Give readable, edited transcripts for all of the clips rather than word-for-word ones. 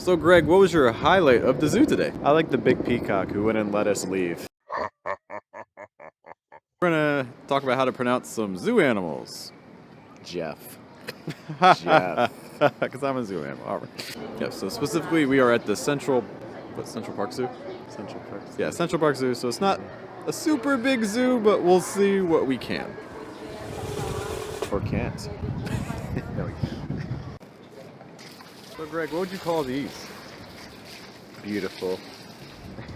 So Greg, what was your highlight of the zoo today? I like the big peacock who wouldn't let us leave. We're gonna talk about how to pronounce some zoo animals. Jeff. Because I'm a zoo animal. All right. Yep, so specifically we are at the Central Park Zoo? Central Park Zoo. Yeah, Central Park Zoo. So it's not a super big zoo, but we'll see what we can. Or can't. No, we can't. So Greg, what would you call these? Beautiful.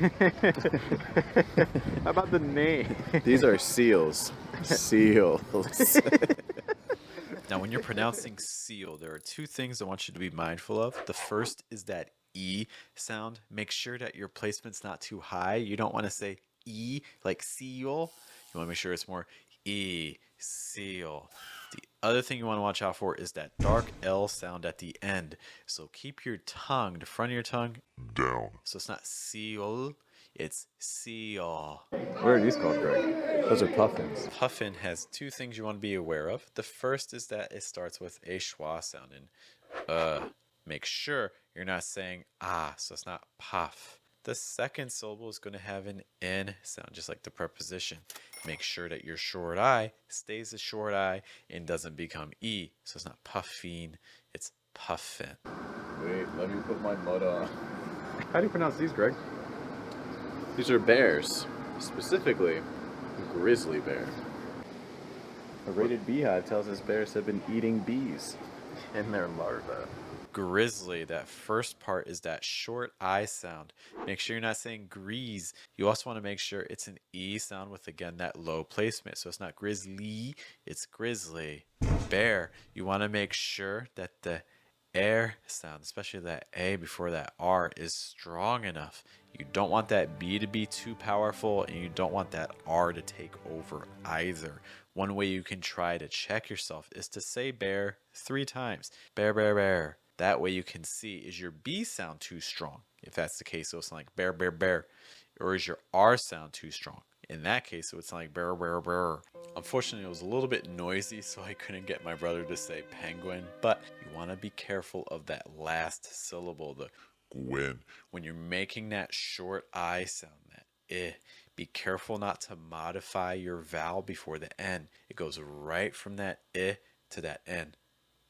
How about the name? These are seals. Seals. Now, when you're pronouncing seal, there are two things I want you to be mindful of. The first is that E sound. Make sure that your placement's not too high. You don't want to say E like seal. You want to make sure it's more E, seal. The other thing you want to watch out for is that dark L sound at the end. So keep your tongue, the front of your tongue, down. so it's not seal, it's seal. What are these called, Greg? Those are puffins. Puffin has two things you want to be aware of. The first is that it starts with a schwa sound, and make sure you're not saying ah, so it's not puff. The second syllable is going to have an N sound, just like the preposition. Make sure that your short I stays a short I and doesn't become E, so it's not puffin, it's puffin. Wait, let me put my mud on. How do you pronounce these, Greg? These are bears. Specifically, grizzly bear. A rated beehive tells us bears have been eating bees. In their larvae. Grizzly, that first part is that short I sound. Make sure you're not saying grease. You also want to make sure it's an E sound with, again, that low placement. So it's not grizzly, it's grizzly. Bear, you want to make sure that the air sound, especially that A before that R, is strong enough. You don't want that B to be too powerful, and you don't want that R to take over either. One way you can try to check yourself is to say bear 3 times. Bear, bear, bear. That way you can see, is your B sound too strong? If that's the case, it'll sound like bear, bear, bear. Or is your R sound too strong? In that case, it would sound like bear, bear, bear. Unfortunately, it was a little bit noisy, so I couldn't get my brother to say penguin. But you want to be careful of that last syllable, the Gwen. when you're making that short I sound, that be careful not to modify your vowel before the N. It goes right from that to that N.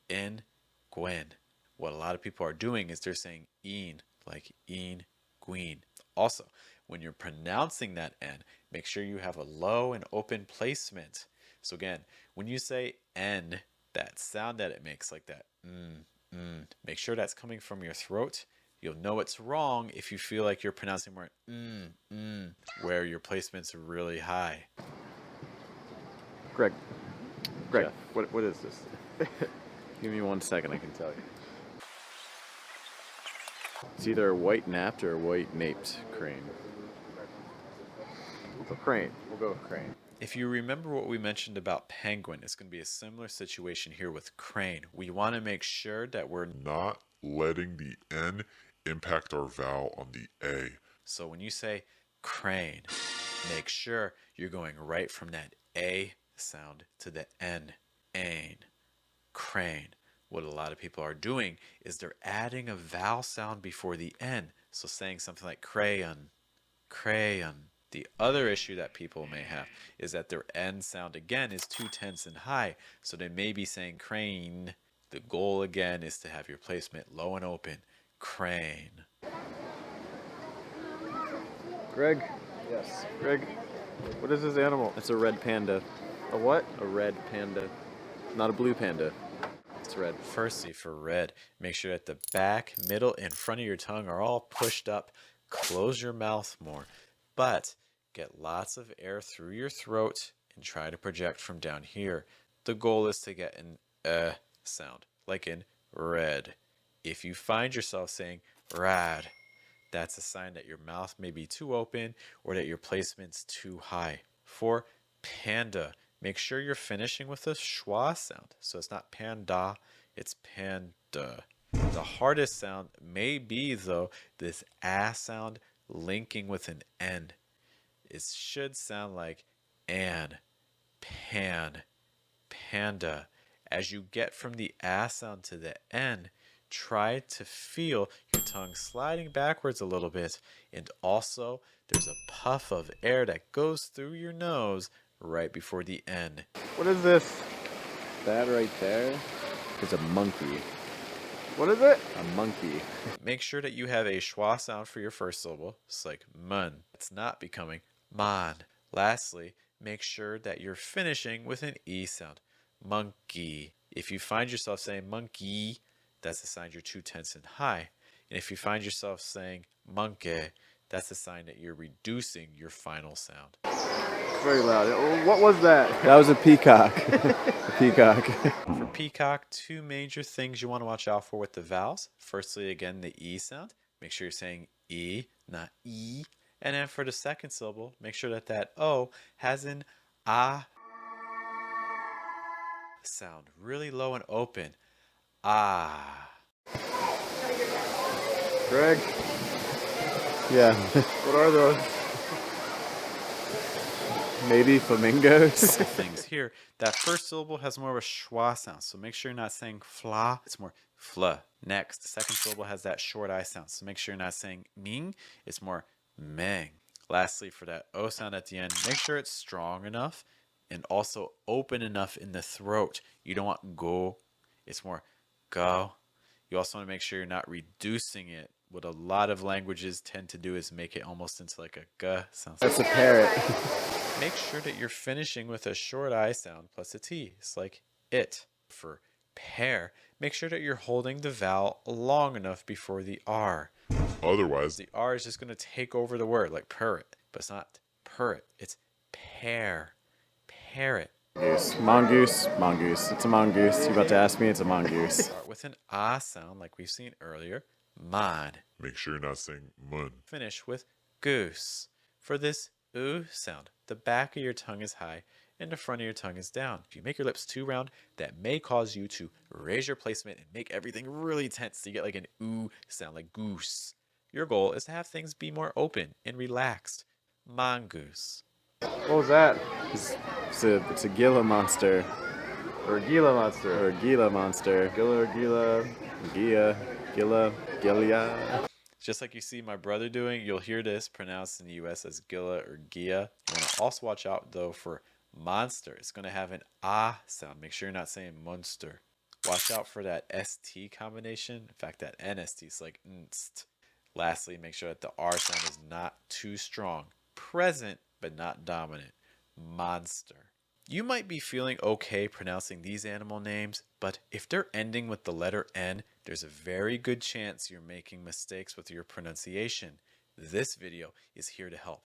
In, Gwen. What a lot of people are doing is they're saying een, like een, gween. Also, when you're pronouncing that N, make sure you have a low and open placement. So again, when you say N, that sound that it makes, like that, make sure that's coming from your throat. You'll know it's wrong if you feel like you're pronouncing more where your placement's really high. Greg, Jeff. what is this? Give me 1 second, I can tell you. It's either a white-napped or a white-naped crane. A crane. We'll go with crane. If you remember what we mentioned about penguin, it's going to be a similar situation here with crane. We want to make sure that we're Not letting the N impact our vowel on the A. So when you say crane, make sure you're going right from that A sound to the N. Ain. Crane. What a lot of people are doing is they're adding a vowel sound before the N. So saying something like crayon, crayon. The other issue that people may have is that their N sound again is too tense and high. So they may be saying crane. The goal again is to have your placement low and open. Crane. Greg, Yes. Greg, what is this animal? That's a red panda. A what? A red panda. Not a blue panda. It's red. Firstly, for red, make sure that the back, middle, and front of your tongue are all pushed up. Close your mouth more, but get lots of air through your throat and try to project from down here. The goal is to get an sound, like in red. If you find yourself saying rad, that's a sign that your mouth may be too open or that your placement's too high. For panda, make sure you're finishing with a schwa sound. So it's not panda, it's panda. The hardest sound may be, though, this ah sound linking with an N. It should sound like an, pan, panda. As you get from the ah sound to the N, try to feel your tongue sliding backwards a little bit. And also, there's a puff of air that goes through your nose right before the N. What is this? That right there is a monkey. What is it? A monkey. Make sure that you have a schwa sound for your first syllable. It's like mun. It's not becoming man. Lastly, make sure that you're finishing with an E sound. Monkey. If you find yourself saying monkey, that's a sign you're too tense and high. And if you find yourself saying monkey, that's a sign that you're reducing your final sound. Very loud. What was that? That was a peacock. A peacock. For peacock, two major things you want to watch out for with the vowels. Firstly, again, the E sound. Make sure you're saying E, not E. And then for the second syllable, make sure that that O has an ah sound, really low and open. Ah. Greg, Yeah. what are those? Maybe flamingos. Couple things here. That first syllable has more of a schwa sound, so make sure you're not saying fla. It's more fla. Next, the second syllable has that short I sound, so make sure you're not saying ming. It's more meng. Lastly, for that O sound at the end, make sure it's strong enough and also open enough in the throat. You don't want go. It's more go. You also want to make sure you're not reducing it. What a lot of languages tend to do is make it almost into like a g sound. That's a parrot. Make sure that you're finishing with a short I sound plus a T. It's like it. For pear, make sure that you're holding the vowel long enough before the R. Otherwise, The R is just going to take over the word like parrot, but it's not parrot. It's pear. Parrot. Mongoose. Mongoose. Mongoose. It's a mongoose. You about to ask me? It's a mongoose. Start with an ah sound like we've seen earlier. Mod. make sure you're not saying mun. Finish with goose. For this oo sound, the back of your tongue is high and the front of your tongue is down. If you make your lips too round, that may cause you to raise your placement and make everything really tense so you get like an oo sound, like goose. Your goal is to have things be more open and relaxed. Mongoose. What was that? It's a Gila monster. Or a Gila monster. Or a Gila monster. Gila or Gila. Gila. Just like you see my brother doing, you'll hear this pronounced in the US as Gila or Gia. You want to also watch out though for monster. It's going to have an ah sound. Make sure you're not saying monster. Watch out for that ST combination. In fact, that NST is like nst. Lastly, make sure that the R sound is not too strong. Present, but not dominant. Monster. You might be feeling okay pronouncing these animal names, but if they're ending with the letter N, there's a very good chance you're making mistakes with your pronunciation. This video is here to help.